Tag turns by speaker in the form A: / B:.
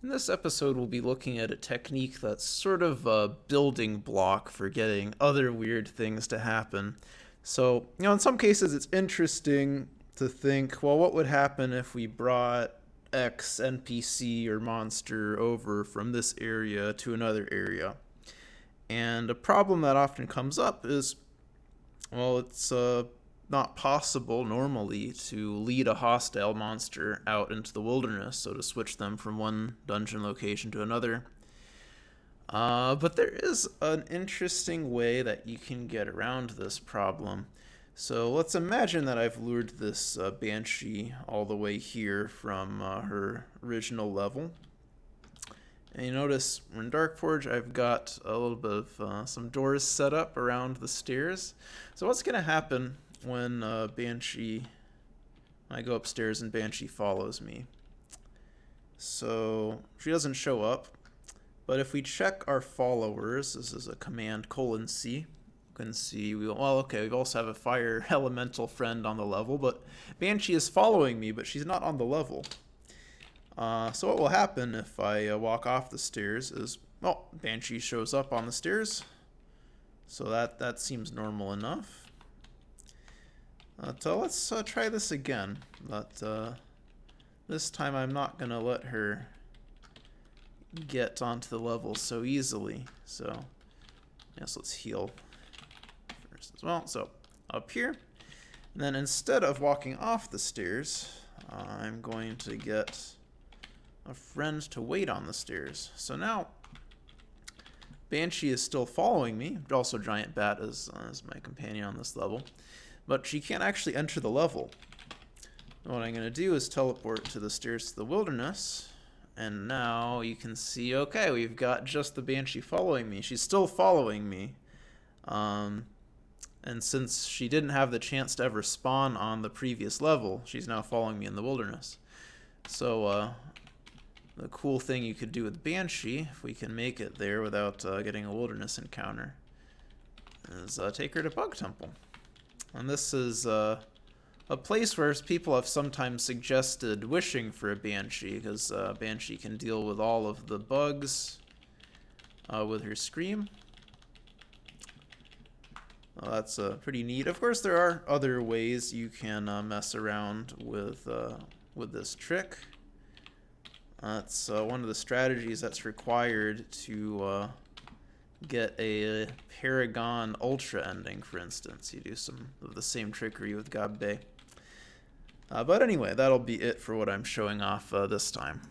A: In this episode, we'll be looking at a technique that's sort of a building block for getting other weird things to happen. So, in some cases, it's interesting to think, well, what would happen if we brought X NPC or monster over from this area to another area? And a problem that often comes up is, well, it's not possible normally to lead a hostile monster out into the wilderness, so to switch them from one dungeon location to another. But there is an interesting way that you can get around this problem. So let's imagine that I've lured this Banshee all the way here from her original level. And you notice in Dark Forge I've got a little bit of some doors set up around the stairs. So what's going to happen when Banshee, I go upstairs and Banshee follows me? So she doesn't show up, but if we check our followers, this is a command :C. You can see, we also have a fire elemental friend on the level, but Banshee is following me, but she's not on the level. So what will happen if I walk off the stairs is, well, Banshee shows up on the stairs. So that seems normal enough. So let's try this again. But this time I'm not going to let her get onto the level so easily. So yes, let's heal first as well. So up here. And then instead of walking off the stairs, I'm going to get a friend to wait on the stairs. So now Banshee is still following me. Also Giant Bat is my companion on this level, but she can't actually enter the level. What I'm going to do is teleport to the stairs to the wilderness, and now you can see, okay, we've got just the Banshee following me. She's still following me, and since she didn't have the chance to ever spawn on the previous level, she's now following me in the wilderness. So the cool thing you could do with Banshee, if we can make it there without getting a wilderness encounter, is take her to Bug Temple. And this is a place where people have sometimes suggested wishing for a Banshee, because Banshee can deal with all of the bugs with her scream. That's pretty neat. Of course, there are other ways you can mess around with this trick. That's one of the strategies that's required to get a Paragon Ultra ending, for instance. You do some of the same trickery with Gabbe. But anyway, that'll be it for what I'm showing off this time.